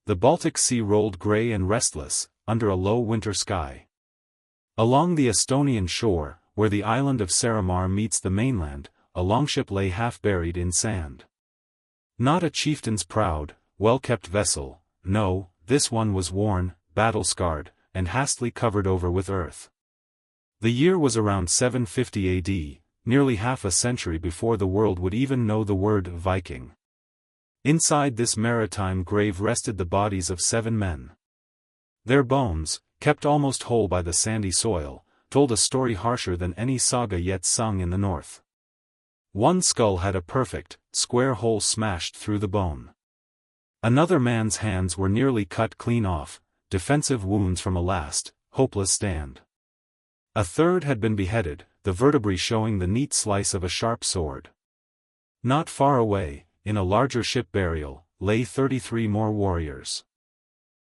The Baltic Sea rolled grey and restless, under a low winter sky. Along the Estonian shore, where the island of Saaremaa meets the mainland, a longship lay half buried in sand. Not a chieftain's proud, well-kept vessel, no, this one was worn, battle-scarred, and hastily covered over with earth. The year was around 750 AD, nearly half a century before the world would even know the word Viking. Inside this maritime grave rested the bodies of 7 men. Their bones, kept almost whole by the sandy soil, told a story harsher than any saga yet sung in the north. One skull had a perfect, square hole smashed through the bone. Another man's hands were nearly cut clean off, defensive wounds from a last, hopeless stand. A third had been beheaded, the vertebrae showing the neat slice of a sharp sword. Not far away, in a larger ship burial, lay 33 more warriors.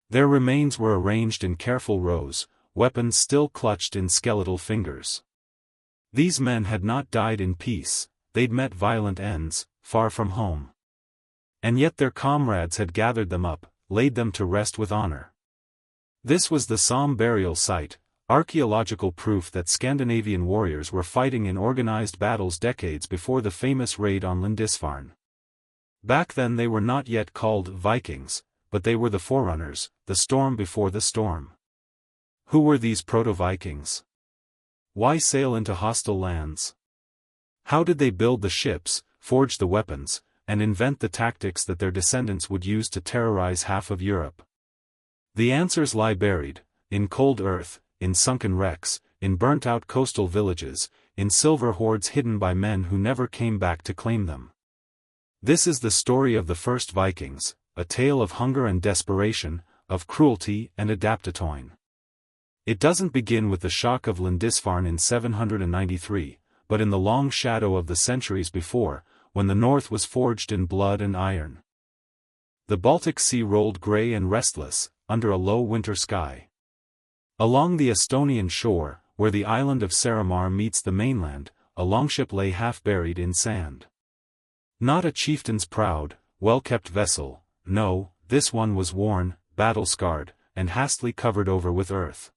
Their remains were arranged in careful rows, weapons still clutched in skeletal fingers. These men had not died in peace, they'd met violent ends, far from home. And yet their comrades had gathered them up, laid them to rest with honor. This was the Somme burial site, archaeological proof that Scandinavian warriors were fighting in organized battles decades before the famous raid on Lindisfarne. Back then they were not yet called Vikings, but they were the forerunners, the storm before the storm. Who were these proto-Vikings? Why sail into hostile lands? How did they build the ships, forge the weapons, and invent the tactics that their descendants would use to terrorize half of Europe? The answers lie buried, in cold earth, in sunken wrecks, in burnt-out coastal villages, in silver hoards hidden by men who never came back to claim them. This is the story of the first Vikings, a tale of hunger and desperation, of cruelty and adaptation. It doesn't begin with the shock of Lindisfarne in 793, but in the long shadow of the centuries before, when the north was forged in blood and iron. The Baltic Sea rolled grey and restless, under a low winter sky. Along the Estonian shore, where the island of Saaremaa meets the mainland, a longship lay half buried in sand. Not a chieftain's proud, well-kept vessel, no, this one was worn, battle-scarred, and hastily covered over with earth.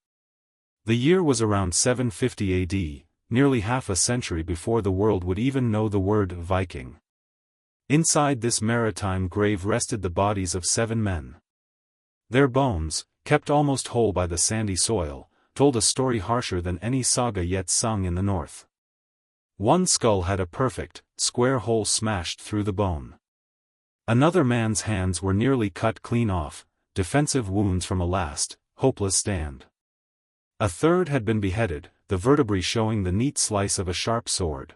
The year was around 750 AD, nearly half a century before the world would even know the word Viking. Inside this maritime grave rested the bodies of 7 men. Their bones, kept almost whole by the sandy soil, told a story harsher than any saga yet sung in the north. One skull had a perfect, square hole smashed through the bone. Another man's hands were nearly cut clean off, defensive wounds from a last, hopeless stand. A third had been beheaded, the vertebrae showing the neat slice of a sharp sword.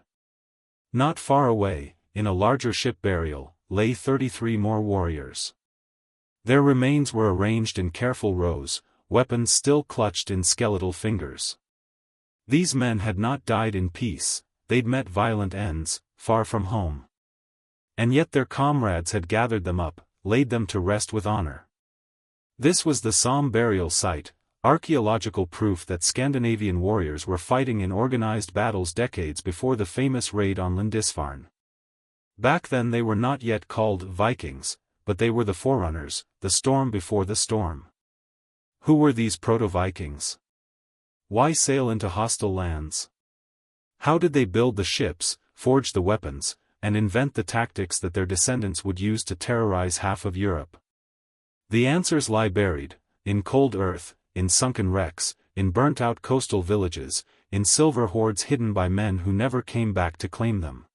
Not far away, in a larger ship burial, lay 33 more warriors. Their remains were arranged in careful rows, weapons still clutched in skeletal fingers. These men had not died in peace, they'd met violent ends, far from home. And yet their comrades had gathered them up, laid them to rest with honor. This was the Somme burial site, archaeological proof that Scandinavian warriors were fighting in organized battles decades before the famous raid on Lindisfarne. Back then they were not yet called Vikings, but they were the forerunners, the storm before the storm. Who were these proto-Vikings? Why sail into hostile lands? How did they build the ships, forge the weapons, and invent the tactics that their descendants would use to terrorize half of Europe? The answers lie buried, in cold earth, in sunken wrecks, in burnt-out coastal villages, in silver hoards hidden by men who never came back to claim them.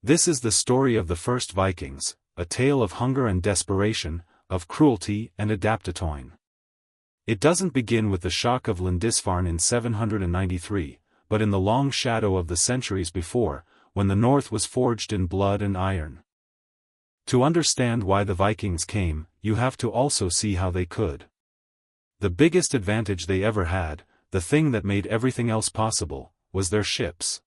This is the story of the first Vikings, a tale of hunger and desperation, of cruelty and adaptation. It doesn't begin with the shock of Lindisfarne in 793, but in the long shadow of the centuries before, when the north was forged in blood and iron. To understand why the Vikings came, you have to also see how they could. The biggest advantage they ever had, the thing that made everything else possible, was their ships.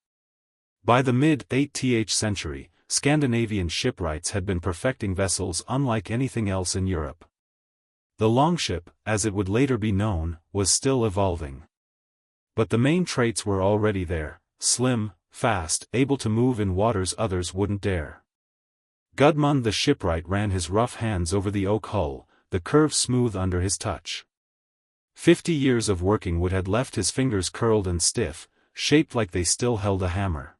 By the mid-8th century, Scandinavian shipwrights had been perfecting vessels unlike anything else in Europe. The longship, as it would later be known, was still evolving. But the main traits were already there: slim, fast, able to move in waters others wouldn't dare. Gudmund the shipwright ran his rough hands over the oak hull, the curve smooth under his touch. 50 years of working wood had left his fingers curled and stiff, shaped like they still held a hammer.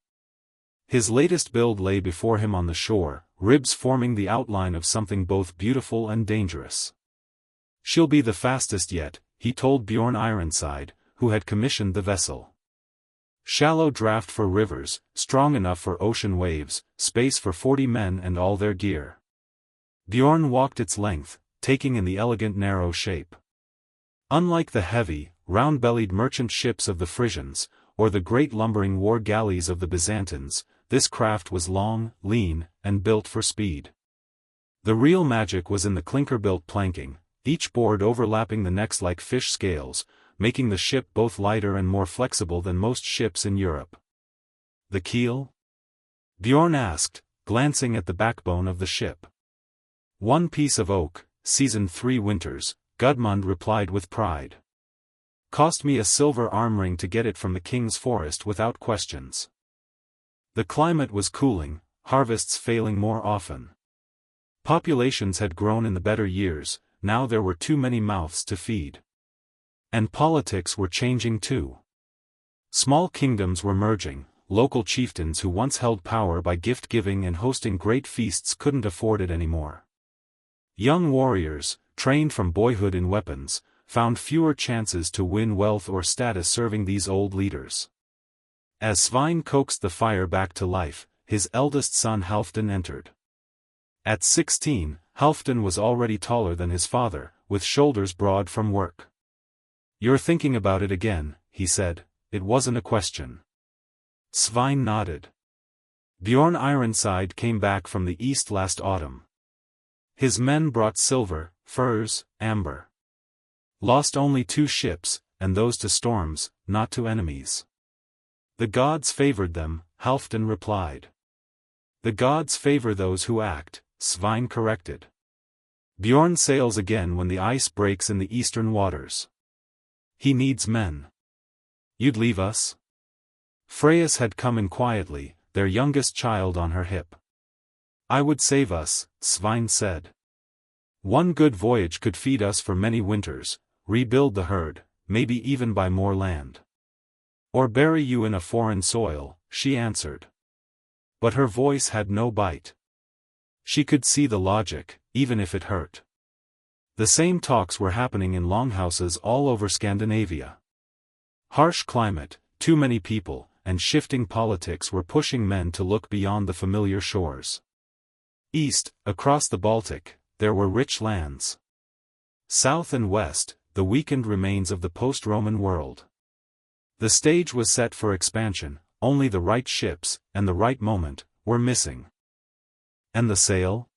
His latest build lay before him on the shore, ribs forming the outline of something both beautiful and dangerous. "She'll be the fastest yet," he told Bjorn Ironside, who had commissioned the vessel. "Shallow draft for rivers, strong enough for ocean waves, space for 40 men and all their gear." Bjorn walked its length, taking in the elegant narrow shape. Unlike the heavy, round-bellied merchant ships of the Frisians, or the great lumbering war galleys of the Byzantines, this craft was long, lean, and built for speed. The real magic was in the clinker-built planking, each board overlapping the next like fish scales, making the ship both lighter and more flexible than most ships in Europe. "The keel?" Bjorn asked, glancing at the backbone of the ship. "One piece of oak, seasoned 3 winters," Gudmund replied with pride. "Cost me a silver arm ring to get it from the king's forest without questions." The climate was cooling, harvests failing more often. Populations had grown in the better years, now there were too many mouths to feed. And politics were changing too. Small kingdoms were merging, local chieftains who once held power by gift-giving and hosting great feasts couldn't afford it anymore. Young warriors, trained from boyhood in weapons, found fewer chances to win wealth or status serving these old leaders. As Svein coaxed the fire back to life, his eldest son Halfdan entered. At 16, Halfdan was already taller than his father, with shoulders broad from work. "You're thinking about it again," he said. "It wasn't a question." Svein nodded. Bjorn Ironside came back from the east last autumn. His men brought silver, furs, amber. Lost only 2 ships, and those to storms, not to enemies. "The gods favored them," Halfdan replied. "The gods favor those who act," Svein corrected. "Bjorn sails again when the ice breaks in the eastern waters. He needs men." "You'd leave us?" Freyas had come in quietly, their youngest child on her hip. "I would save us," Svein said. "One good voyage could feed us for many winters, rebuild the herd, maybe even buy more land. Or bury you in a foreign soil," she answered. But her voice had no bite. She could see the logic, even if it hurt. The same talks were happening in longhouses all over Scandinavia. Harsh climate, too many people, and shifting politics were pushing men to look beyond the familiar shores. East, across the Baltic, there were rich lands. South and west, the weakened remains of the post-Roman world. The stage was set for expansion, only the right ships, and the right moment, were missing. "And the sail?"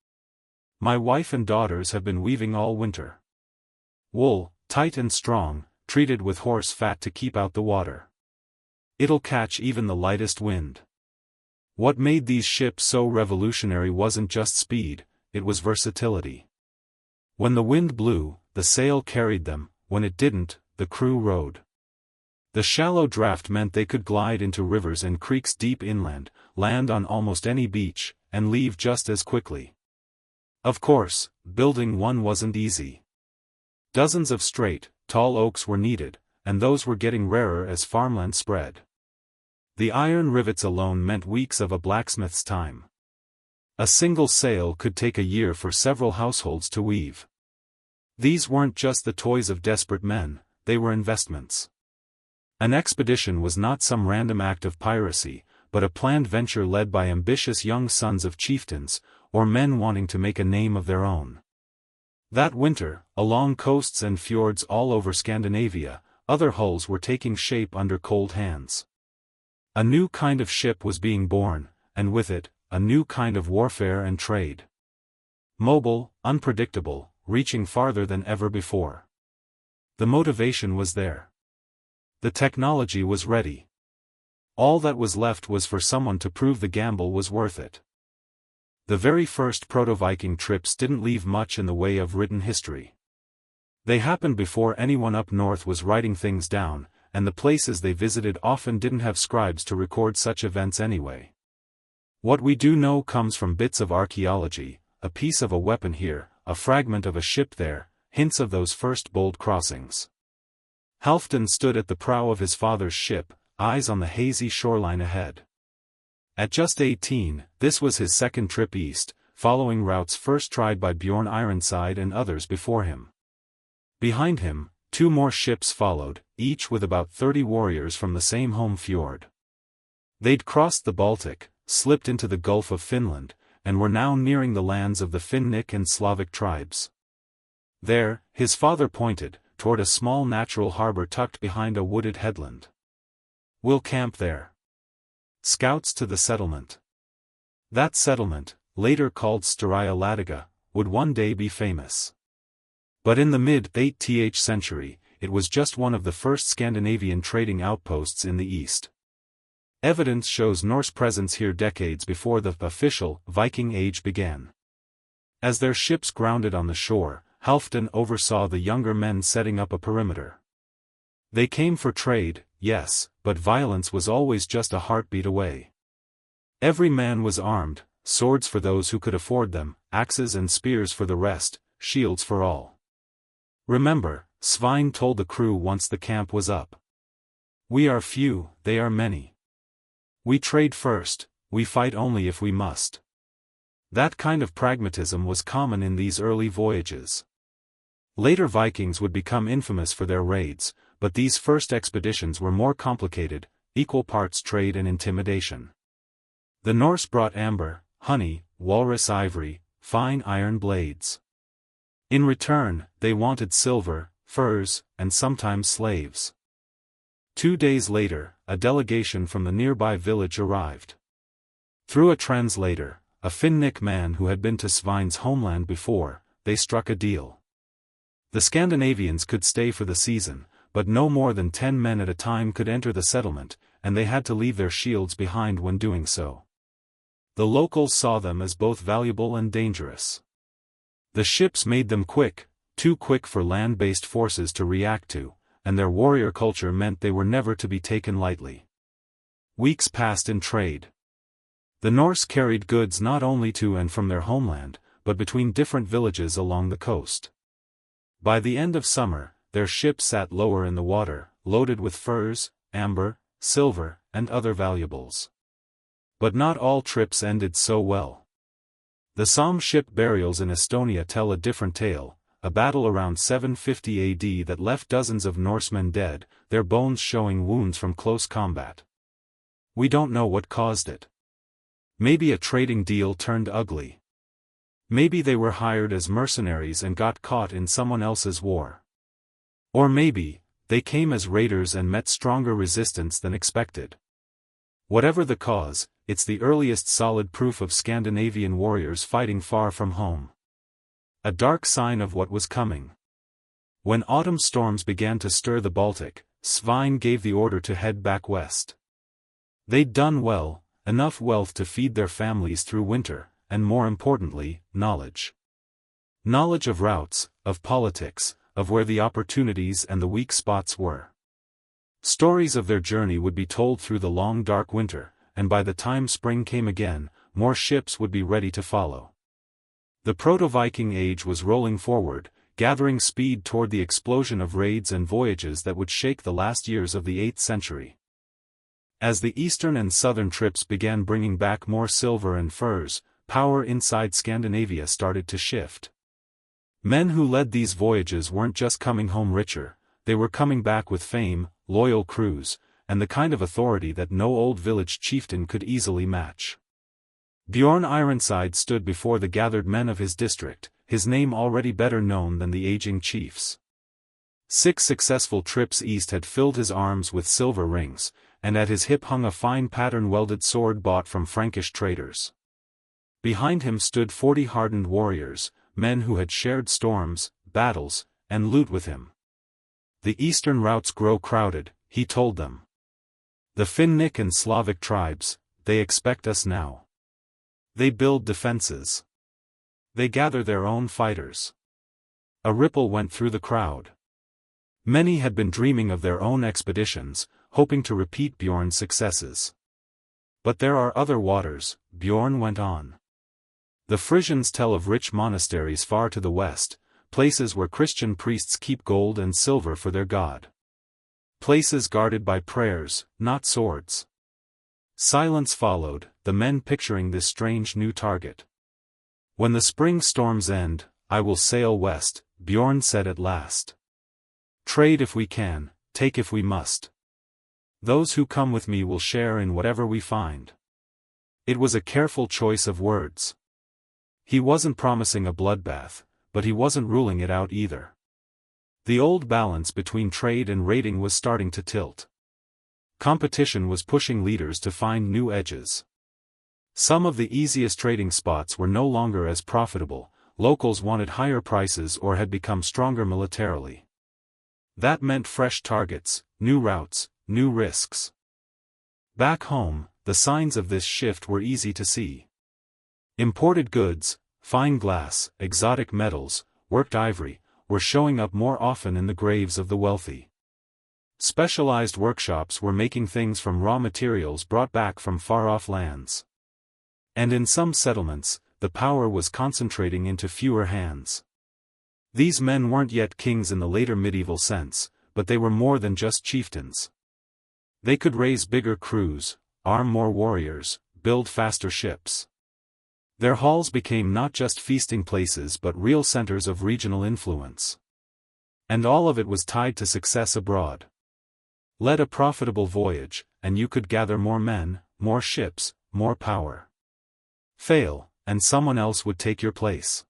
"My wife and daughters have been weaving all winter. Wool, tight and strong, treated with horse fat to keep out the water. It'll catch even the lightest wind." What made these ships so revolutionary wasn't just speed, it was versatility. When the wind blew, the sail carried them, when it didn't, the crew rowed. The shallow draft meant they could glide into rivers and creeks deep inland, land on almost any beach, and leave just as quickly. Of course, building one wasn't easy. Dozens of straight, tall oaks were needed, and those were getting rarer as farmland spread. The iron rivets alone meant weeks of a blacksmith's time. A single sail could take a year for several households to weave. These weren't just the toys of desperate men, they were investments. An expedition was not some random act of piracy, but a planned venture led by ambitious young sons of chieftains, or men wanting to make a name of their own. That winter, along coasts and fjords all over Scandinavia, other hulls were taking shape under cold hands. A new kind of ship was being born, and with it, a new kind of warfare and trade. Mobile, unpredictable, reaching farther than ever before. The motivation was there. The technology was ready. All that was left was for someone to prove the gamble was worth it. The very first proto-Viking trips didn't leave much in the way of written history. They happened before anyone up north was writing things down, and the places they visited often didn't have scribes to record such events anyway. What we do know comes from bits of archaeology, a piece of a weapon here, a fragment of a ship there, hints of those first bold crossings. Halfdan stood at the prow of his father's ship, eyes on the hazy shoreline ahead. At just 18, this was his second trip east, following routes first tried by Bjorn Ironside and others before him. Behind him, 2 more ships followed, each with about 30 warriors from the same home fjord. They'd crossed the Baltic, slipped into the Gulf of Finland, and were now nearing the lands of the Finnic and Slavic tribes. There, his father pointed, toward a small natural harbor tucked behind a wooded headland. "We'll camp there." Scouts to the settlement. That settlement, later called Staraya Ladiga, would one day be famous. But in the mid-8th century, it was just one of the first Scandinavian trading outposts in the east. Evidence shows Norse presence here decades before the official Viking Age began. As their ships grounded on the shore, Halfdan oversaw the younger men setting up a perimeter. They came for trade, yes, but violence was always just a heartbeat away. Every man was armed, swords for those who could afford them, axes and spears for the rest, shields for all. Remember, Svein told the crew once the camp was up. "We are few, they are many. We trade first, we fight only if we must." That kind of pragmatism was common in these early voyages. Later Vikings would become infamous for their raids, but these first expeditions were more complicated, equal parts trade and intimidation. The Norse brought amber, honey, walrus ivory, fine iron blades. In return, they wanted silver, furs, and sometimes slaves. 2 days later, a delegation from the nearby village arrived. Through a translator, a Finnic man who had been to Svein's homeland before, they struck a deal. The Scandinavians could stay for the season, but no more than 10 men at a time could enter the settlement, and they had to leave their shields behind when doing so. The locals saw them as both valuable and dangerous. The ships made them quick, too quick for land-based forces to react to, and their warrior culture meant they were never to be taken lightly. Weeks passed in trade. The Norse carried goods not only to and from their homeland, but between different villages along the coast. By the end of summer, their ships sat lower in the water, loaded with furs, amber, silver, and other valuables. But not all trips ended so well. The Somme ship burials in Estonia tell a different tale, a battle around 750 AD that left dozens of Norsemen dead, their bones showing wounds from close combat. We don't know what caused it. Maybe a trading deal turned ugly. Maybe they were hired as mercenaries and got caught in someone else's war. Or maybe, they came as raiders and met stronger resistance than expected. Whatever the cause, it's the earliest solid proof of Scandinavian warriors fighting far from home. A dark sign of what was coming. When autumn storms began to stir the Baltic, Svein gave the order to head back west. They'd done well, enough wealth to feed their families through winter, and more importantly, knowledge. Knowledge of routes, of politics, of where the opportunities and the weak spots were. Stories of their journey would be told through the long dark winter, and by the time spring came again, more ships would be ready to follow. The Proto-Viking Age was rolling forward, gathering speed toward the explosion of raids and voyages that would shake the last years of the 8th century. As the eastern and southern trips began bringing back more silver and furs, power inside Scandinavia started to shift. Men who led these voyages weren't just coming home richer, they were coming back with fame, loyal crews, and the kind of authority that no old village chieftain could easily match. Bjorn Ironside stood before the gathered men of his district, his name already better known than the aging chiefs. 6 successful trips east had filled his arms with silver rings, and at his hip hung a fine pattern-welded sword bought from Frankish traders. Behind him stood 40 hardened warriors, men who had shared storms, battles, and loot with him. The eastern routes grow crowded, he told them. The Finnic and Slavic tribes, they expect us now. They build defenses. They gather their own fighters. A ripple went through the crowd. Many had been dreaming of their own expeditions, hoping to repeat Bjorn's successes. But there are other waters, Bjorn went on. The Frisians tell of rich monasteries far to the west, places where Christian priests keep gold and silver for their god. Places guarded by prayers, not swords. Silence followed, the men picturing this strange new target. When the spring storms end, I will sail west, Bjorn said at last. Trade if we can, take if we must. Those who come with me will share in whatever we find. It was a careful choice of words. He wasn't promising a bloodbath, but he wasn't ruling it out either. The old balance between trade and raiding was starting to tilt. Competition was pushing leaders to find new edges. Some of the easiest trading spots were no longer as profitable, locals wanted higher prices or had become stronger militarily. That meant fresh targets, new routes, new risks. Back home, the signs of this shift were easy to see. Imported goods, fine glass, exotic metals, worked ivory, were showing up more often in the graves of the wealthy. Specialized workshops were making things from raw materials brought back from far-off lands. And in some settlements, the power was concentrating into fewer hands. These men weren't yet kings in the later medieval sense, but they were more than just chieftains. They could raise bigger crews, arm more warriors, build faster ships. Their halls became not just feasting places but real centers of regional influence. And all of it was tied to success abroad. Lead a profitable voyage, and you could gather more men, more ships, more power. Fail, and someone else would take your place.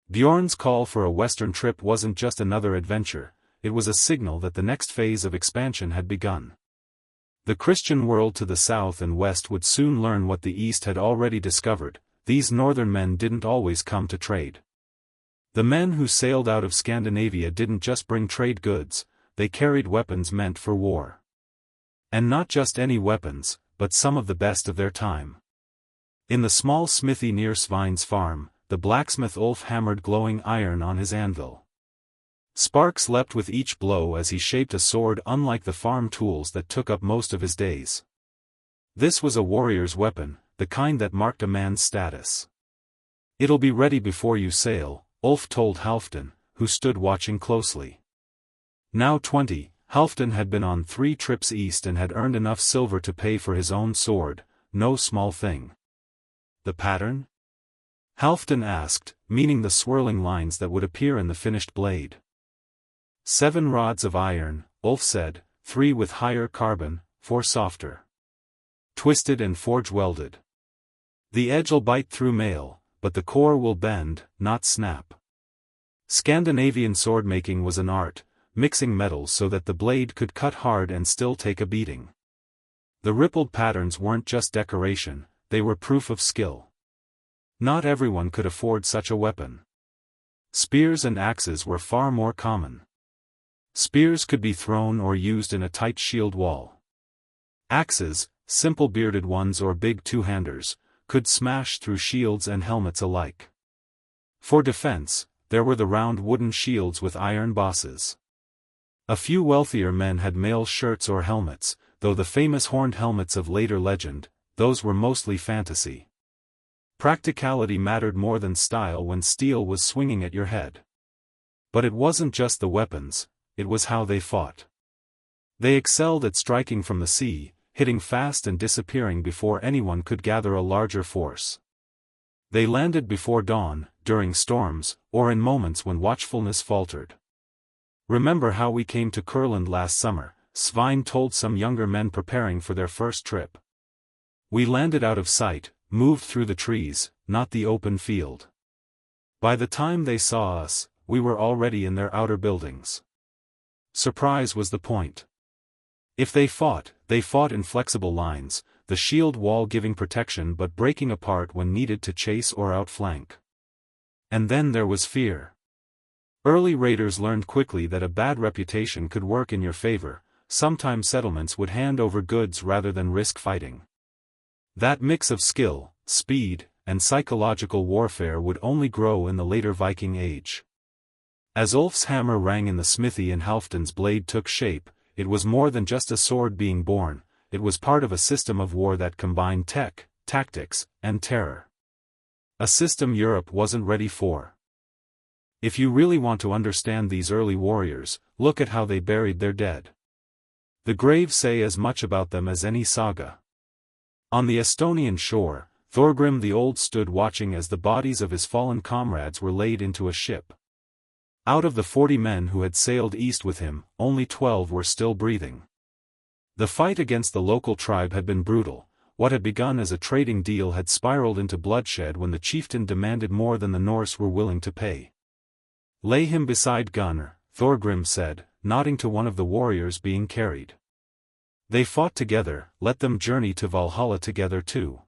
Bjorn's call for a western trip wasn't just another adventure, it was a signal that the next phase of expansion had begun. The Christian world to the south and west would soon learn what the east had already discovered: these northern men didn't always come to trade. The men who sailed out of Scandinavia didn't just bring trade goods, they carried weapons meant for war. And not just any weapons, but some of the best of their time. In the small smithy near Svine's farm, the blacksmith Ulf hammered glowing iron on his anvil. Sparks leapt with each blow as he shaped a sword unlike the farm tools that took up most of his days. This was a warrior's weapon, the kind that marked a man's status. "It'll be ready before you sail," Ulf told Halfdan, who stood watching closely. Now 20, Halfdan had been on 3 trips east and had earned enough silver to pay for his own sword, no small thing. "The pattern?" Halfdan asked, meaning the swirling lines that would appear in the finished blade. 7 rods of iron, Ulf said, 3 with higher carbon, 4 softer. Twisted and forge-welded. The edge'll bite through mail, but the core will bend, not snap. Scandinavian sword-making was an art, mixing metals so that the blade could cut hard and still take a beating. The rippled patterns weren't just decoration, they were proof of skill. Not everyone could afford such a weapon. Spears and axes were far more common. Spears could be thrown or used in a tight shield wall. Axes, simple bearded ones or big two-handers, could smash through shields and helmets alike. For defense, there were the round wooden shields with iron bosses. A few wealthier men had mail shirts or helmets, though the famous horned helmets of later legend, those were mostly fantasy. Practicality mattered more than style when steel was swinging at your head. But it wasn't just the weapons, it was how they fought. They excelled at striking from the sea, hitting fast and disappearing before anyone could gather a larger force. They landed before dawn, during storms, or in moments when watchfulness faltered. "Remember how we came to Kurland last summer," Svein told some younger men preparing for their first trip. "We landed out of sight, moved through the trees, not the open field. By the time they saw us, we were already in their outer buildings." Surprise was the point. If they fought in flexible lines, the shield wall giving protection but breaking apart when needed to chase or outflank. And then there was fear. Early raiders learned quickly that a bad reputation could work in your favor. Sometimes settlements would hand over goods rather than risk fighting. That mix of skill, speed, and psychological warfare would only grow in the later Viking Age. As Ulf's hammer rang in the smithy and Halfdan's blade took shape, it was more than just a sword being born, it was part of a system of war that combined tech, tactics, and terror. A system Europe wasn't ready for. If you really want to understand these early warriors, look at how they buried their dead. The graves say as much about them as any saga. On the Estonian shore, Thorgrim the Old stood watching as the bodies of his fallen comrades were laid into a ship. Out of the 40 men who had sailed east with him, only 12 were still breathing. The fight against the local tribe had been brutal. What had begun as a trading deal had spiraled into bloodshed when the chieftain demanded more than the Norse were willing to pay. "Lay him beside Gunnar," Thorgrim said, nodding to one of the warriors being carried. "They fought together, let them journey to Valhalla together too."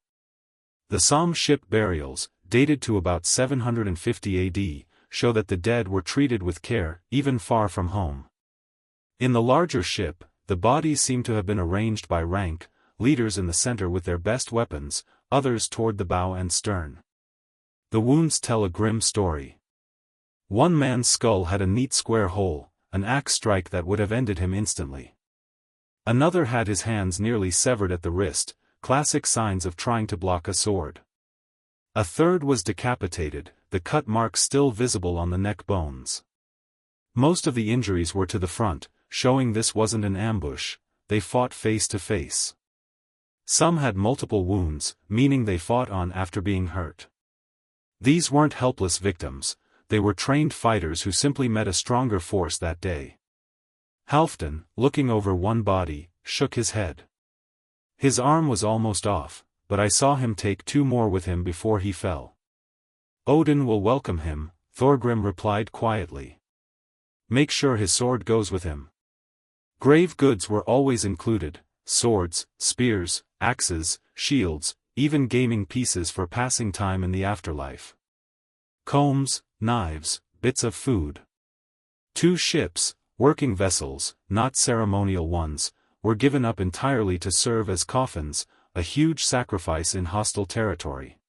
The Somme ship burials, dated to about 750 AD, show that the dead were treated with care, even far from home. In the larger ship, the bodies seem to have been arranged by rank, leaders in the center with their best weapons, others toward the bow and stern. The wounds tell a grim story. One man's skull had a neat square hole, an axe strike that would have ended him instantly. Another had his hands nearly severed at the wrist, classic signs of trying to block a sword. A third was decapitated, the cut marks still visible on the neck bones. Most of the injuries were to the front, showing this wasn't an ambush, they fought face to face. Some had multiple wounds, meaning they fought on after being hurt. These weren't helpless victims, they were trained fighters who simply met a stronger force that day. Halfdan, looking over one body, shook his head. His arm was almost off, but I saw him take 2 more with him before he fell. "Odin will welcome him," Thorgrim replied quietly. "Make sure his sword goes with him." Grave goods were always included: swords, spears, axes, shields, even gaming pieces for passing time in the afterlife. Combs, knives, bits of food. 2 ships, working vessels, not ceremonial ones, were given up entirely to serve as coffins, a huge sacrifice in hostile territory.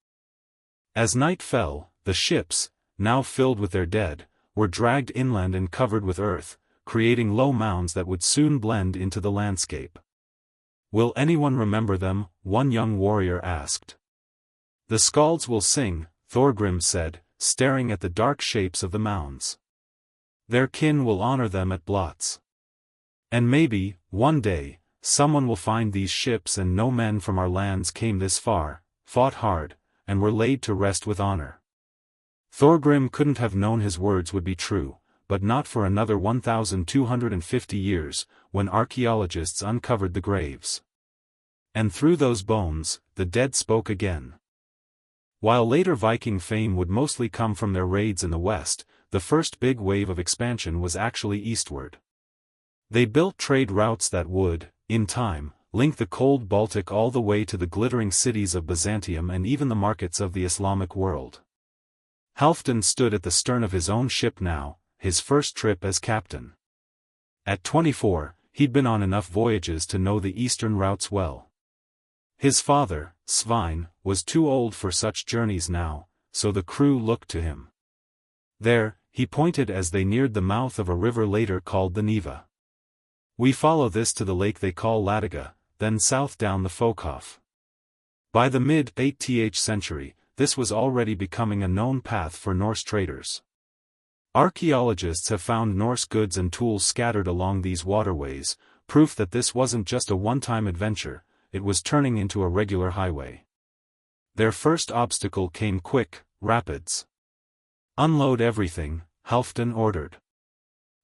As night fell, the ships, now filled with their dead, were dragged inland and covered with earth, creating low mounds that would soon blend into the landscape. "Will anyone remember them?" one young warrior asked. "The skalds will sing," Thorgrim said, staring at the dark shapes of the mounds. "Their kin will honor them at blots. And maybe, one day, someone will find these ships and know men from our lands came this far, fought hard, and were laid to rest with honor." Thorgrim couldn't have known his words would be true, but not for another 1,250 years, when archaeologists uncovered the graves. And through those bones, the dead spoke again. While later Viking fame would mostly come from their raids in the west, the first big wave of expansion was actually eastward. They built trade routes that would, in time, link the cold Baltic all the way to the glittering cities of Byzantium and even the markets of the Islamic world. Halfdan stood at the stern of his own ship now, his first trip as captain. At 24, he'd been on enough voyages to know the eastern routes well. His father, Svein, was too old for such journeys now, so the crew looked to him. "There," he pointed as they neared the mouth of a river later called the Neva. "We follow this to the lake they call Ladoga, then south down the Fokhof." By the mid-8th century, this was already becoming a known path for Norse traders. Archaeologists have found Norse goods and tools scattered along these waterways, proof that this wasn't just a one-time adventure, it was turning into a regular highway. Their first obstacle came quick: rapids. "Unload everything," Halfdan ordered.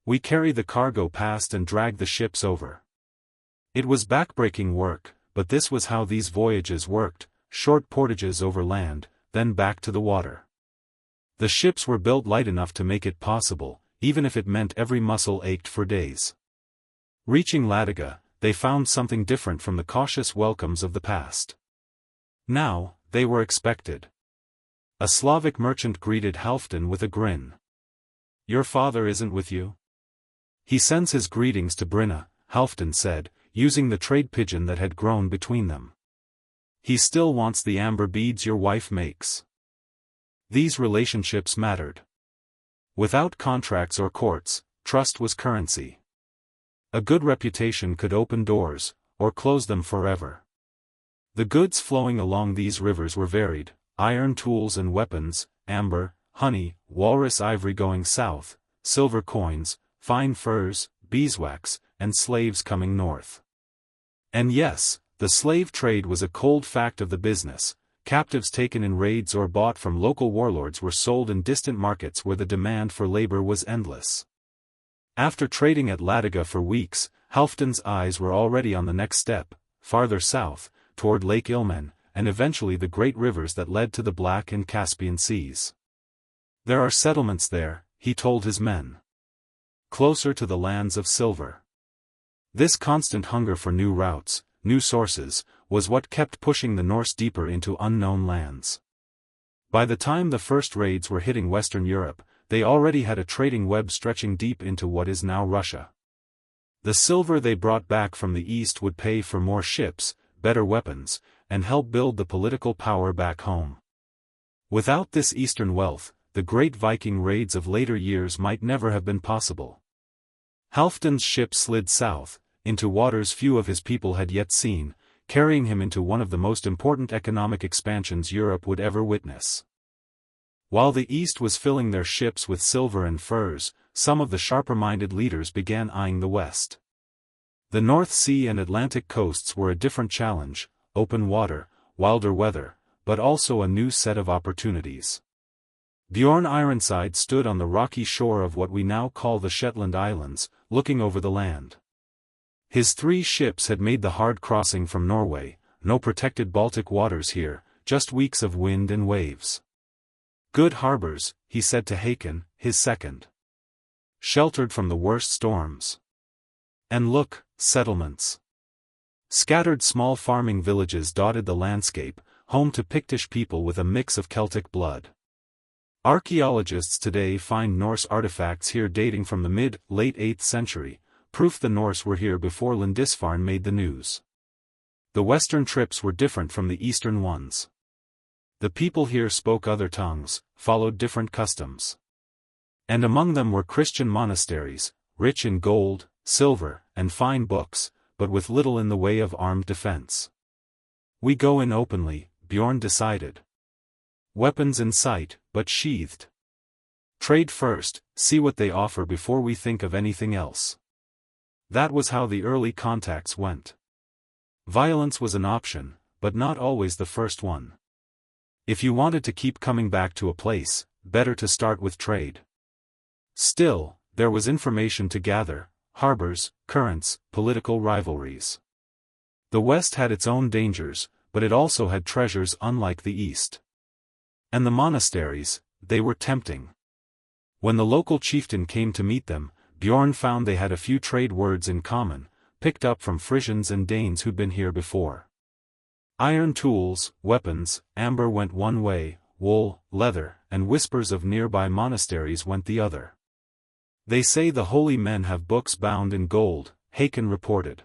"We carry the cargo past and drag the ships over." It was backbreaking work, but this was how these voyages worked: short portages over land, then back to the water. The ships were built light enough to make it possible, even if it meant every muscle ached for days. Reaching Ladoga, they found something different from the cautious welcomes of the past. Now, they were expected. A Slavic merchant greeted Halfdan with a grin. "Your father isn't with you?" "He sends his greetings to Brinna," Halfdan said, using the trade pigeon that had grown between them. "He still wants the amber beads your wife makes." These relationships mattered. Without contracts or courts, trust was currency. A good reputation could open doors, or close them forever. The goods flowing along these rivers were varied: iron tools and weapons, amber, honey, walrus ivory going south, silver coins, fine furs, beeswax, and slaves coming north. And yes, the slave trade was a cold fact of the business. Captives taken in raids or bought from local warlords were sold in distant markets where the demand for labor was endless. After trading at Ladoga for weeks, Halfdan's eyes were already on the next step, farther south, toward Lake Ilmen, and eventually the great rivers that led to the Black and Caspian Seas. There are settlements there, he told his men. Closer to the lands of silver. This constant hunger for new routes, new sources, was what kept pushing the Norse deeper into unknown lands. By the time the first raids were hitting Western Europe, they already had a trading web stretching deep into what is now Russia. The silver they brought back from the east would pay for more ships, better weapons, and help build the political power back home. Without this eastern wealth, the great Viking raids of later years might never have been possible. Halfdan's ship slid south, into waters few of his people had yet seen, carrying him into one of the most important economic expansions Europe would ever witness. While the East was filling their ships with silver and furs, some of the sharper-minded leaders began eyeing the West. The North Sea and Atlantic coasts were a different challenge, open water, wilder weather, but also a new set of opportunities. Bjorn Ironside stood on the rocky shore of what we now call the Shetland Islands, looking over the land. His 3 ships had made the hard crossing from Norway, no protected Baltic waters here, just weeks of wind and waves. Good harbors, he said to Hakon, his second. Sheltered from the worst storms. And look, settlements. Scattered small farming villages dotted the landscape, home to Pictish people with a mix of Celtic blood. Archaeologists today find Norse artifacts here dating from the mid-late 8th century, proof the Norse were here before Lindisfarne made the news. The western trips were different from the eastern ones. The people here spoke other tongues, followed different customs. And among them were Christian monasteries, rich in gold, silver, and fine books, but with little in the way of armed defense. We go in openly, Bjorn decided. Weapons in sight, but sheathed. Trade first, see what they offer before we think of anything else. That was how the early contacts went. Violence was an option, but not always the first one. If you wanted to keep coming back to a place, better to start with trade. Still, there was information to gather, harbors, currents, political rivalries. The West had its own dangers, but it also had treasures unlike the East. And the monasteries, they were tempting. When the local chieftain came to meet them, Bjorn found they had a few trade words in common, picked up from Frisians and Danes who'd been here before. Iron tools, weapons, amber went one way, wool, leather, and whispers of nearby monasteries went the other. They say the holy men have books bound in gold, Hakon reported.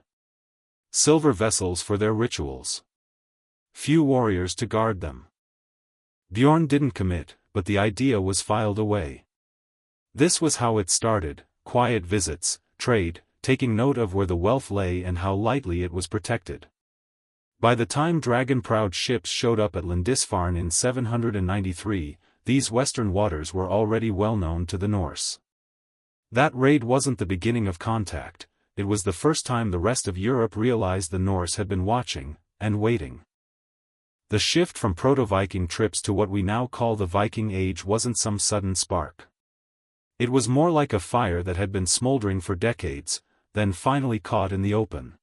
Silver vessels for their rituals. Few warriors to guard them. Bjorn didn't commit, but the idea was filed away. This was how it started, quiet visits, trade, taking note of where the wealth lay and how lightly it was protected. By the time dragon-prowed ships showed up at Lindisfarne in 793, these western waters were already well known to the Norse. That raid wasn't the beginning of contact, it was the first time the rest of Europe realized the Norse had been watching, and waiting. The shift from proto-Viking trips to what we now call the Viking Age wasn't some sudden spark. It was more like a fire that had been smoldering for decades, then finally caught in the open.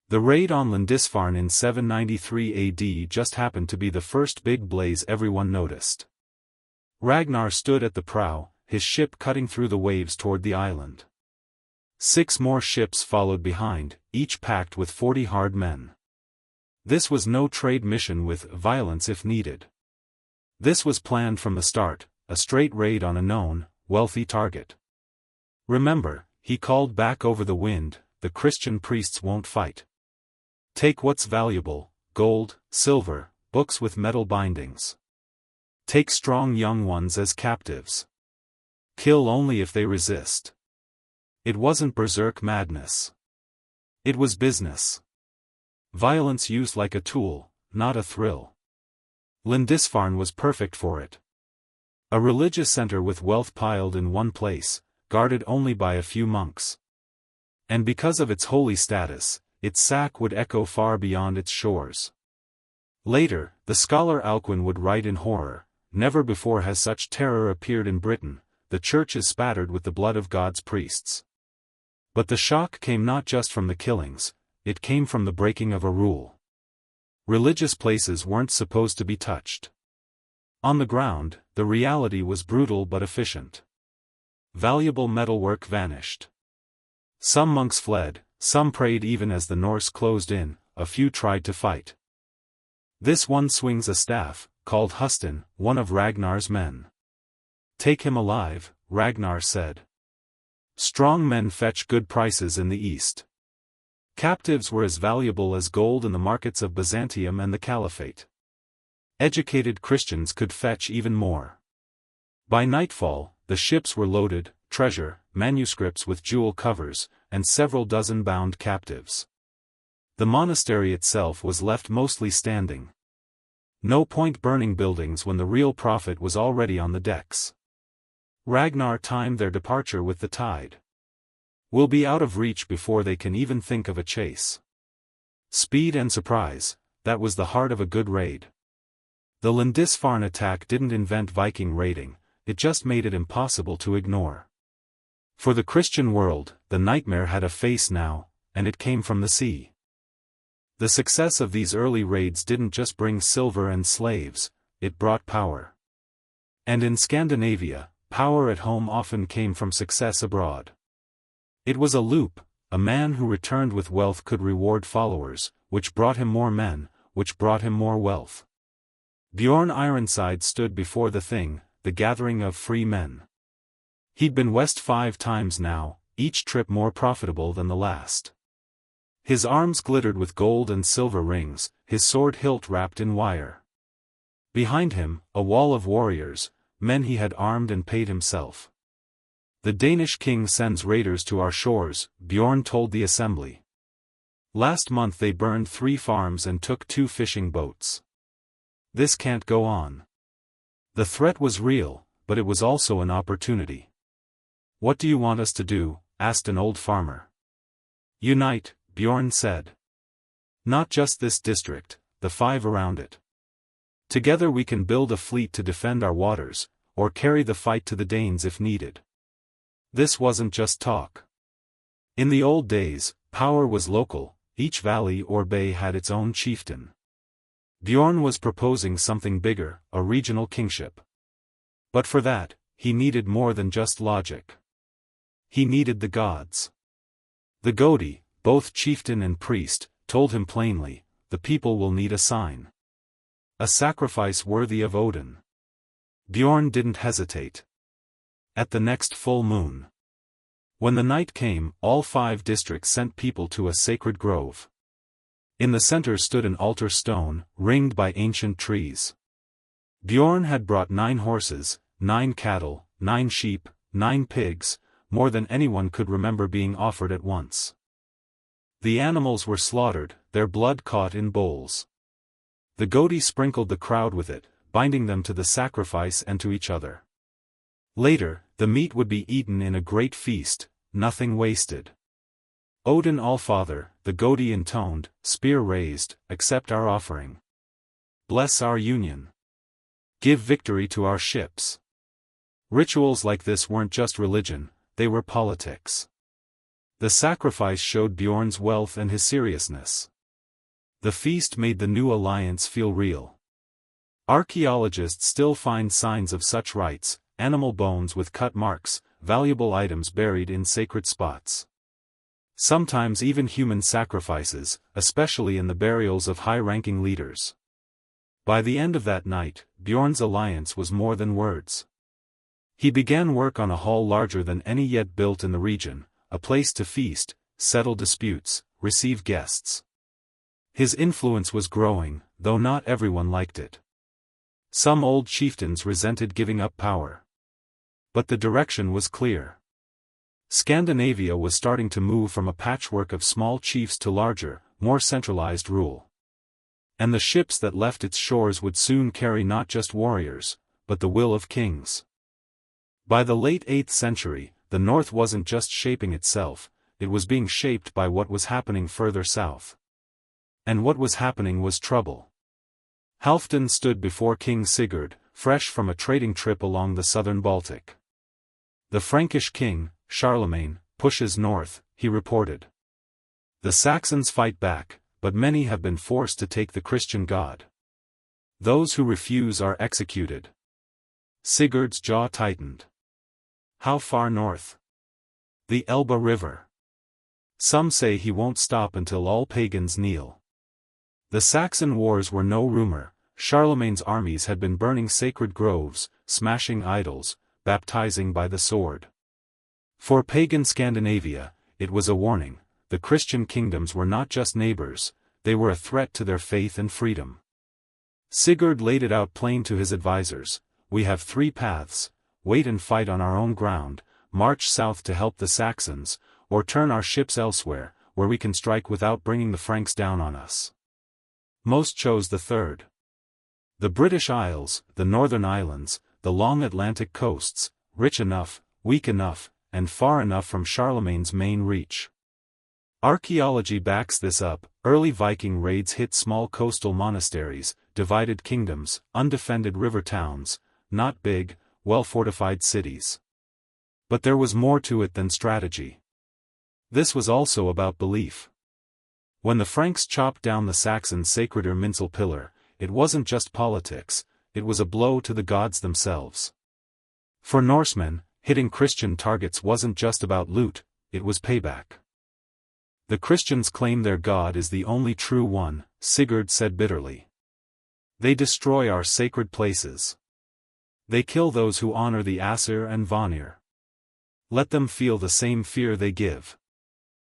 The raid on Lindisfarne in 793 AD just happened to be the first big blaze everyone noticed. Ragnar stood at the prow, his ship cutting through the waves toward the island. 6 more ships followed behind, each packed with 40 hard men. This was no trade mission with violence if needed. This was planned from the start, a straight raid on a known, wealthy target. Remember, he called back over the wind, the Christian priests won't fight. Take what's valuable, gold, silver, books with metal bindings. Take strong young ones as captives. Kill only if they resist. It wasn't berserk madness. It was business. Violence used like a tool, not a thrill. Lindisfarne was perfect for it. A religious center with wealth piled in one place, guarded only by a few monks. And because of its holy status, its sack would echo far beyond its shores. Later, the scholar Alcuin would write in horror, "Never before has such terror appeared in Britain, the church is spattered with the blood of God's priests." But the shock came not just from the killings, it came from the breaking of a rule. Religious places weren't supposed to be touched. On the ground, the reality was brutal but efficient. Valuable metalwork vanished. Some monks fled, some prayed even as the Norse closed in, a few tried to fight. This one swings a staff, called Hustin, one of Ragnar's men. "Take him alive," Ragnar said. Strong men fetch good prices in the east. Captives were as valuable as gold in the markets of Byzantium and the Caliphate. Educated Christians could fetch even more. By nightfall, the ships were loaded, treasure, manuscripts with jewel covers, and several dozen bound captives. The monastery itself was left mostly standing. No point burning buildings when the real profit was already on the decks. Ragnar timed their departure with the tide. "We'll be out of reach before they can even think of a chase." Speed and surprise, that was the heart of a good raid. The Lindisfarne attack didn't invent Viking raiding, it just made it impossible to ignore. For the Christian world, the nightmare had a face now, and it came from the sea. The success of these early raids didn't just bring silver and slaves, it brought power. And in Scandinavia, power at home often came from success abroad. It was a loop, a man who returned with wealth could reward followers, which brought him more men, which brought him more wealth. Bjorn Ironside stood before the thing, the gathering of free men. He'd been west 5 times now, each trip more profitable than the last. His arms glittered with gold and silver rings, his sword hilt wrapped in wire. Behind him, a wall of warriors, men he had armed and paid himself. "The Danish king sends raiders to our shores," Bjorn told the assembly. "Last month they burned 3 farms and took 2 fishing boats. This can't go on." The threat was real, but it was also an opportunity. "What do you want us to do?" asked an old farmer. "Unite," Bjorn said. "Not just this district, the 5 around it. Together we can build a fleet to defend our waters, or carry the fight to the Danes if needed." This wasn't just talk. In the old days, power was local, each valley or bay had its own chieftain. Bjorn was proposing something bigger, a regional kingship. But for that, he needed more than just logic. He needed the gods. The Godi, both chieftain and priest, told him plainly, "The people will need a sign. A sacrifice worthy of Odin." Bjorn didn't hesitate. At the next full moon. When the night came, all 5 districts sent people to a sacred grove. In the center stood an altar stone, ringed by ancient trees. Bjorn had brought 9 horses, 9 cattle, 9 sheep, 9 pigs, more than anyone could remember being offered at once. The animals were slaughtered, their blood caught in bowls. The Godi sprinkled the crowd with it, binding them to the sacrifice and to each other. Later, the meat would be eaten in a great feast, nothing wasted. "Odin Allfather," the Godi intoned, spear raised, "accept our offering. Bless our union. Give victory to our ships." Rituals like this weren't just religion, they were politics. The sacrifice showed Bjorn's wealth and his seriousness. The feast made the new alliance feel real. Archaeologists still find signs of such rites, animal bones with cut marks, valuable items buried in sacred spots. Sometimes even human sacrifices, especially in the burials of high-ranking leaders. By the end of that night, Bjorn's alliance was more than words. He began work on a hall larger than any yet built in the region, a place to feast, settle disputes, receive guests. His influence was growing, though not everyone liked it. Some old chieftains resented giving up power. But the direction was clear. Scandinavia was starting to move from a patchwork of small chiefs to larger, more centralized rule. And the ships that left its shores would soon carry not just warriors, but the will of kings. By the late 8th century, the North wasn't just shaping itself, it was being shaped by what was happening further south. And what was happening was trouble. Halfdan stood before King Sigurd, fresh from a trading trip along the southern Baltic. The Frankish king, Charlemagne, pushes north, he reported. The Saxons fight back, but many have been forced to take the Christian God. Those who refuse are executed. Sigurd's jaw tightened. How far north? The Elbe River. Some say he won't stop until all pagans kneel. The Saxon wars were no rumor. Charlemagne's armies had been burning sacred groves, smashing idols, baptizing by the sword. For pagan Scandinavia, it was a warning. The Christian kingdoms were not just neighbors, they were a threat to their faith and freedom. Sigurd laid it out plain to his advisors: we have 3 paths, wait and fight on our own ground, march south to help the Saxons, or turn our ships elsewhere, where we can strike without bringing the Franks down on us. Most chose the third. The British Isles, the Northern Islands, the long Atlantic coasts, rich enough, weak enough, and far enough from Charlemagne's main reach. Archaeology backs this up. Early Viking raids hit small coastal monasteries, divided kingdoms, undefended river towns, not big, well-fortified cities. But there was more to it than strategy. This was also about belief. When the Franks chopped down the Saxon sacred Irminsul pillar, it wasn't just politics, it was a blow to the gods themselves. For Norsemen, hitting Christian targets wasn't just about loot, it was payback. The Christians claim their God is the only true one, Sigurd said bitterly. They destroy our sacred places. They kill those who honor the Aesir and Vanir. Let them feel the same fear they give.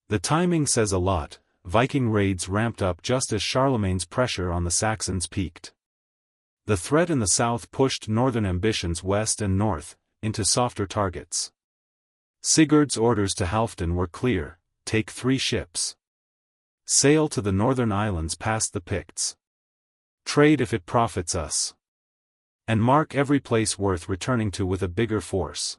The timing says a lot. Viking raids ramped up just as Charlemagne's pressure on the Saxons peaked. The threat in the south pushed northern ambitions west and north, into softer targets. Sigurd's orders to Halfdan were clear: take 3 ships. Sail to the northern islands past the Picts. Trade if it profits us. And mark every place worth returning to with a bigger force.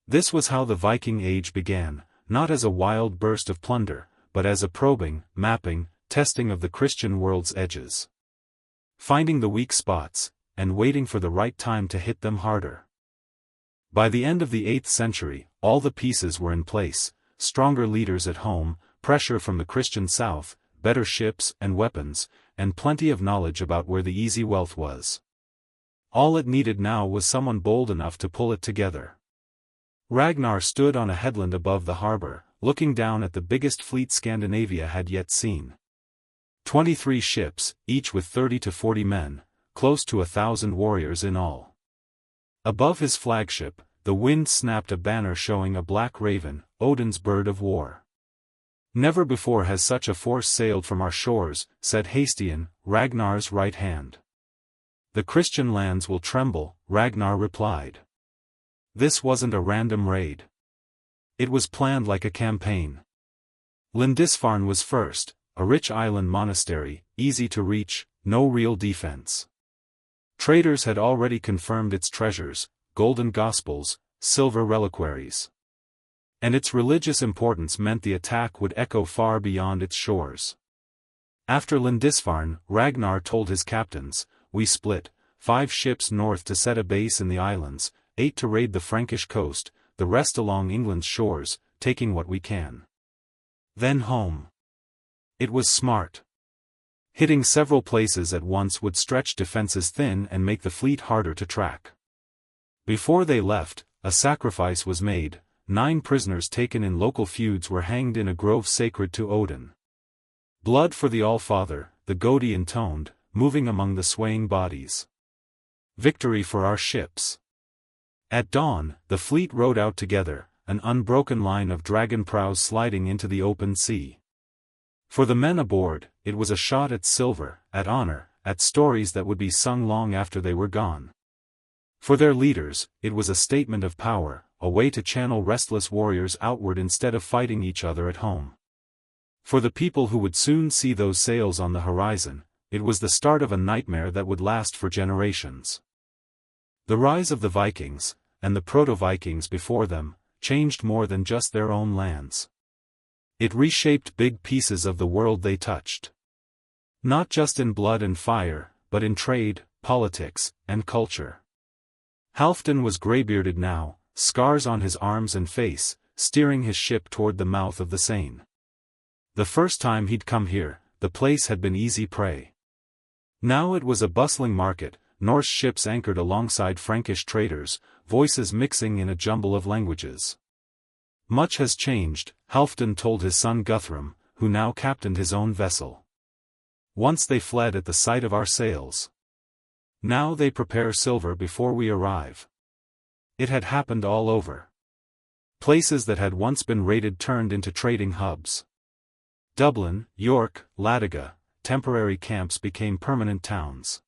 This was how the Viking Age began, not as a wild burst of plunder, but as a probing, mapping, testing of the Christian world's edges. Finding the weak spots, and waiting for the right time to hit them harder. By the end of the 8th century, all the pieces were in place: stronger leaders at home, pressure from the Christian south, better ships and weapons, and plenty of knowledge about where the easy wealth was. All it needed now was someone bold enough to pull it together. Ragnar stood on a headland above the harbor, looking down at the biggest fleet Scandinavia had yet seen. 23 ships, each with 30 to 40 men, close to 1,000 warriors in all. Above his flagship, the wind snapped a banner showing a black raven, Odin's bird of war. Never before has such a force sailed from our shores, said Hastian, Ragnar's right hand. The Christian lands will tremble, Ragnar replied. This wasn't a random raid. It was planned like a campaign. Lindisfarne was first, a rich island monastery, easy to reach, no real defense. Traders had already confirmed its treasures, golden gospels, silver reliquaries. And its religious importance meant the attack would echo far beyond its shores. After Lindisfarne, Ragnar told his captains, we split, 5 ships north to set a base in the islands, 8 to raid the Frankish coast, the rest along England's shores, taking what we can. Then home. It was smart. Hitting several places at once would stretch defenses thin and make the fleet harder to track. Before they left, a sacrifice was made. 9 prisoners taken in local feuds were hanged in a grove sacred to Odin. Blood for the All-Father, the Godi intoned, moving among the swaying bodies. Victory for our ships. At dawn, the fleet rowed out together, an unbroken line of dragon prows sliding into the open sea. For the men aboard, it was a shot at silver, at honor, at stories that would be sung long after they were gone. For their leaders, it was a statement of power, a way to channel restless warriors outward instead of fighting each other at home. For the people who would soon see those sails on the horizon, it was the start of a nightmare that would last for generations. The rise of the Vikings, and the proto-Vikings before them, changed more than just their own lands. It reshaped big pieces of the world they touched. Not just in blood and fire, but in trade, politics, and culture. Halfdan was grey-bearded now, scars on his arms and face, steering his ship toward the mouth of the Seine. The first time he'd come here, the place had been easy prey. Now it was a bustling market, Norse ships anchored alongside Frankish traders, voices mixing in a jumble of languages. Much has changed, Halfdan told his son Guthrum, who now captained his own vessel. Once they fled at the sight of our sails. Now they prepare silver before we arrive. It had happened all over. Places that had once been raided turned into trading hubs. Dublin, York, Lataga, temporary camps became permanent towns.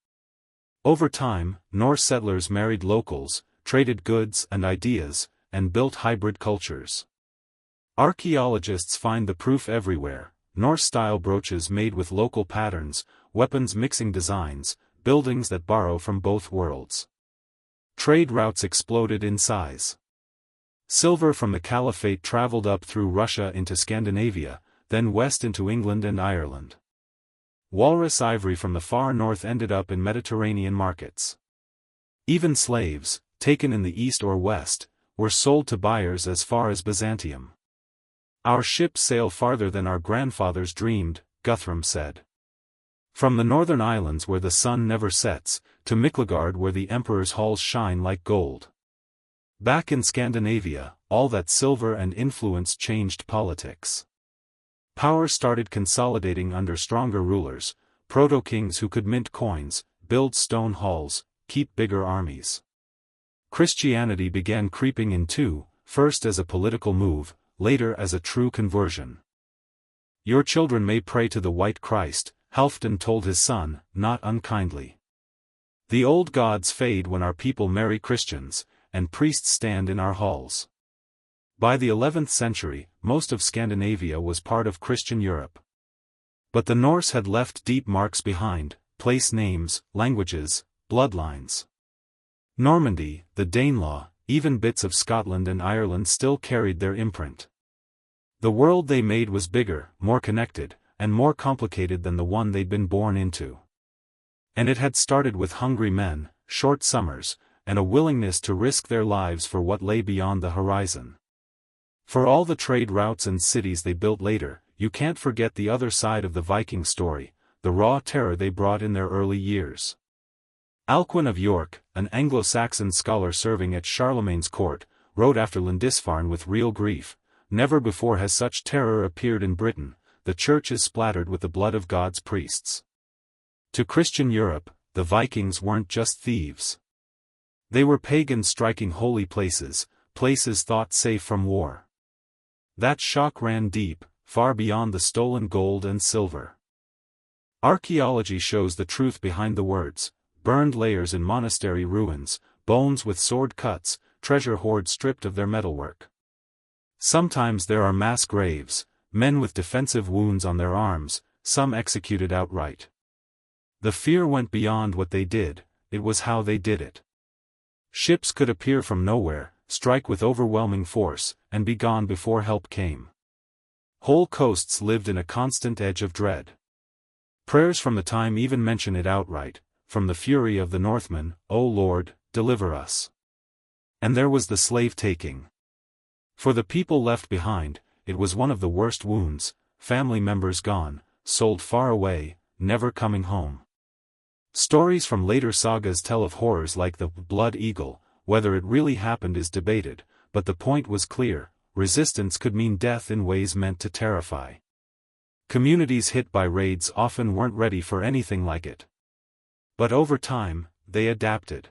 Over time, Norse settlers married locals, traded goods and ideas, and built hybrid cultures. Archaeologists find the proof everywhere: Norse-style brooches made with local patterns, weapons mixing designs, buildings that borrow from both worlds. Trade routes exploded in size. Silver from the Caliphate traveled up through Russia into Scandinavia, then west into England and Ireland. Walrus ivory from the far north ended up in Mediterranean markets. Even slaves, taken in the east or west, were sold to buyers as far as Byzantium. Our ships sail farther than our grandfathers dreamed, Guthrum said. From the northern islands where the sun never sets, to Miklagard where the emperor's halls shine like gold. Back in Scandinavia, all that silver and influence changed politics. Power started consolidating under stronger rulers, proto-kings who could mint coins, build stone halls, keep bigger armies. Christianity began creeping in too, first as a political move, later as a true conversion. Your children may pray to the White Christ, Halfdan told his son, not unkindly. The old gods fade when our people marry Christians, and priests stand in our halls. By the 11th century, most of Scandinavia was part of Christian Europe. But the Norse had left deep marks behind: place names, languages, bloodlines. Normandy, the Danelaw, even bits of Scotland and Ireland still carried their imprint. The world they made was bigger, more connected, and more complicated than the one they'd been born into. And it had started with hungry men, short summers, and a willingness to risk their lives for what lay beyond the horizon. For all the trade routes and cities they built later, you can't forget the other side of the Viking story, the raw terror they brought in their early years. Alcuin of York, an Anglo-Saxon scholar serving at Charlemagne's court, wrote after Lindisfarne with real grief, "Never before has such terror appeared in Britain, the church is splattered with the blood of God's priests." To Christian Europe, the Vikings weren't just thieves. They were pagans striking holy places, places thought safe from war. That shock ran deep, far beyond the stolen gold and silver. Archaeology shows the truth behind the words: burned layers in monastery ruins, bones with sword cuts, treasure hoards stripped of their metalwork. Sometimes there are mass graves, men with defensive wounds on their arms, some executed outright. The fear went beyond what they did, it was how they did it. Ships could appear from nowhere, strike with overwhelming force, and be gone before help came. Whole coasts lived in a constant edge of dread. Prayers from the time even mention it outright: from the fury of the Northmen, O Lord, deliver us. And there was the slave-taking. For the people left behind, it was one of the worst wounds: family members gone, sold far away, never coming home. Stories from later sagas tell of horrors like the Blood Eagle. Whether it really happened is debated, but the point was clear: resistance could mean death in ways meant to terrify. Communities hit by raids often weren't ready for anything like it. But over time, they adapted.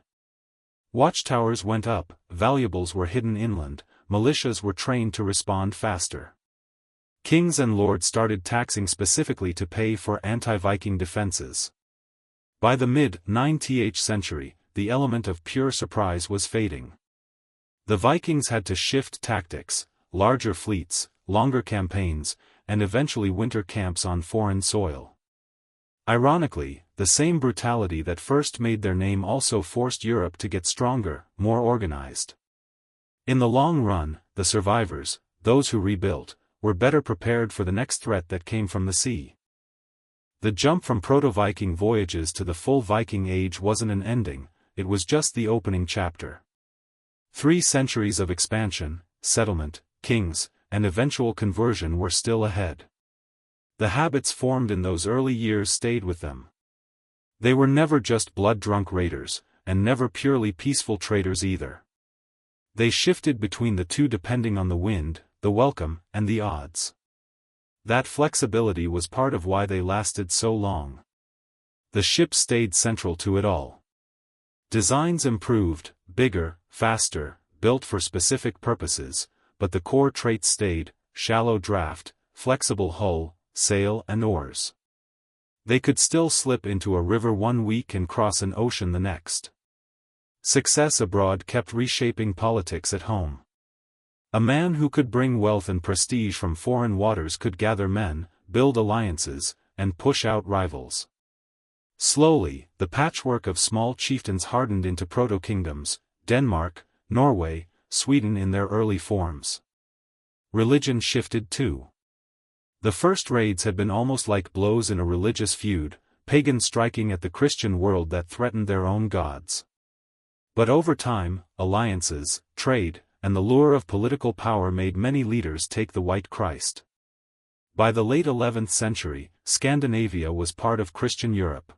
Watchtowers went up, valuables were hidden inland, militias were trained to respond faster. Kings and lords started taxing specifically to pay for anti-Viking defenses. By the mid-9th century, the element of pure surprise was fading. The Vikings had to shift tactics: larger fleets, longer campaigns, and eventually winter camps on foreign soil. Ironically, the same brutality that first made their name also forced Europe to get stronger, more organized. In the long run, the survivors, those who rebuilt, were better prepared for the next threat that came from the sea. The jump from proto-Viking voyages to the full Viking Age wasn't an ending, it was just the opening chapter. 3 centuries of expansion, settlement, kings, and eventual conversion were still ahead. The habits formed in those early years stayed with them. They were never just blood-drunk raiders, and never purely peaceful traders either. They shifted between the two depending on the wind, the welcome, and the odds. That flexibility was part of why they lasted so long. The ships stayed central to it all. Designs improved, bigger, faster, built for specific purposes, but the core traits stayed: shallow draft, flexible hull, sail and oars. They could still slip into a river one week and cross an ocean the next. Success abroad kept reshaping politics at home. A man who could bring wealth and prestige from foreign waters could gather men, build alliances, and push out rivals. Slowly, the patchwork of small chieftains hardened into proto-kingdoms: Denmark, Norway, Sweden in their early forms. Religion shifted too. The first raids had been almost like blows in a religious feud, pagans striking at the Christian world that threatened their own gods. But over time, alliances, trade, and the lure of political power made many leaders take the White Christ. By the late 11th century, Scandinavia was part of Christian Europe.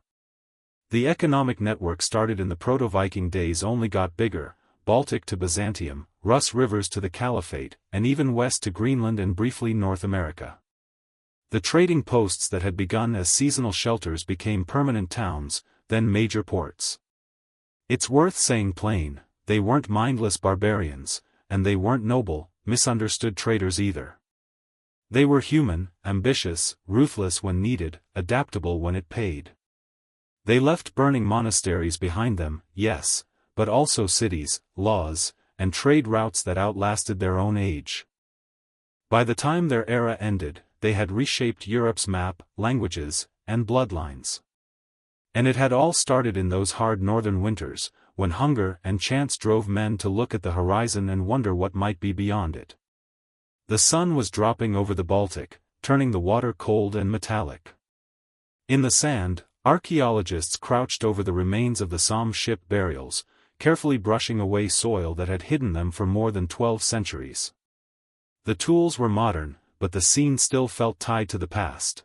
The economic network started in the proto-Viking days only got bigger: Baltic to Byzantium, Rus rivers to the Caliphate, and even west to Greenland and briefly North America. The trading posts that had begun as seasonal shelters became permanent towns, then major ports. It's worth saying plain, they weren't mindless barbarians, and they weren't noble, misunderstood traders either. They were human, ambitious, ruthless when needed, adaptable when it paid. They left burning monasteries behind them, yes, but also cities, laws, and trade routes that outlasted their own age. By the time their era ended, they had reshaped Europe's map, languages, and bloodlines. And it had all started in those hard northern winters, when hunger and chance drove men to look at the horizon and wonder what might be beyond it. The sun was dropping over the Baltic, turning the water cold and metallic. In the sand, archaeologists crouched over the remains of the Somme ship burials, carefully brushing away soil that had hidden them for more than 12 centuries. The tools were modern, but the scene still felt tied to the past.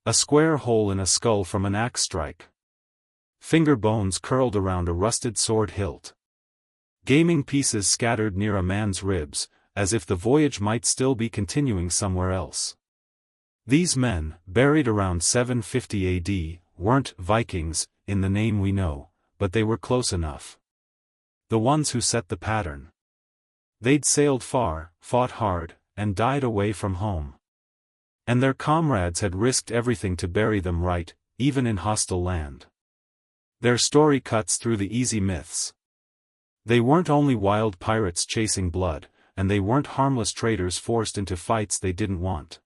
A square hole in a skull from an axe strike. Finger bones curled around a rusted sword hilt. Gaming pieces scattered near a man's ribs, as if the voyage might still be continuing somewhere else. These men, buried around 750 AD, weren't Vikings, in the name we know, but they were close enough. The ones who set the pattern. They'd sailed far, fought hard, and died away from home. And their comrades had risked everything to bury them right, even in hostile land. Their story cuts through the easy myths. They weren't only wild pirates chasing blood, and they weren't harmless traders forced into fights they didn't want.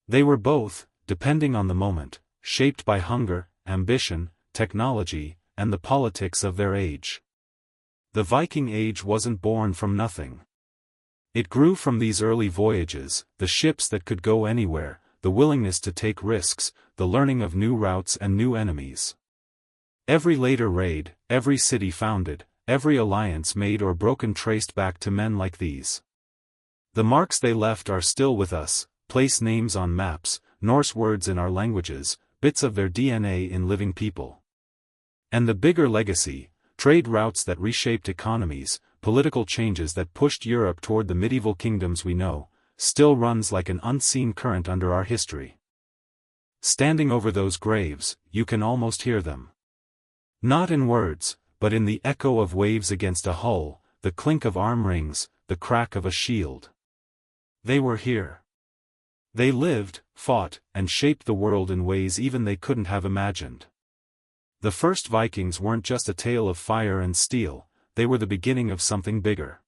They were both, depending on the moment, shaped by hunger, ambition, technology, and the politics of their age. The Viking Age wasn't born from nothing. It grew from these early voyages, the ships that could go anywhere, the willingness to take risks, the learning of new routes and new enemies. Every later raid, every city founded, every alliance made or broken traced back to men like these. The marks they left are still with us: place names on maps, Norse words in our languages, bits of their DNA in living people. And the bigger legacy, trade routes that reshaped economies, political changes that pushed Europe toward the medieval kingdoms we know, still runs like an unseen current under our history. Standing over those graves, you can almost hear them. Not in words, but in the echo of waves against a hull, the clink of arm rings, the crack of a shield. They were here. They lived, fought, and shaped the world in ways even they couldn't have imagined. The first Vikings weren't just a tale of fire and steel, they were the beginning of something bigger.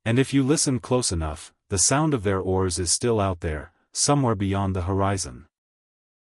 And if you listen close enough, the sound of their oars is still out there, somewhere beyond the horizon.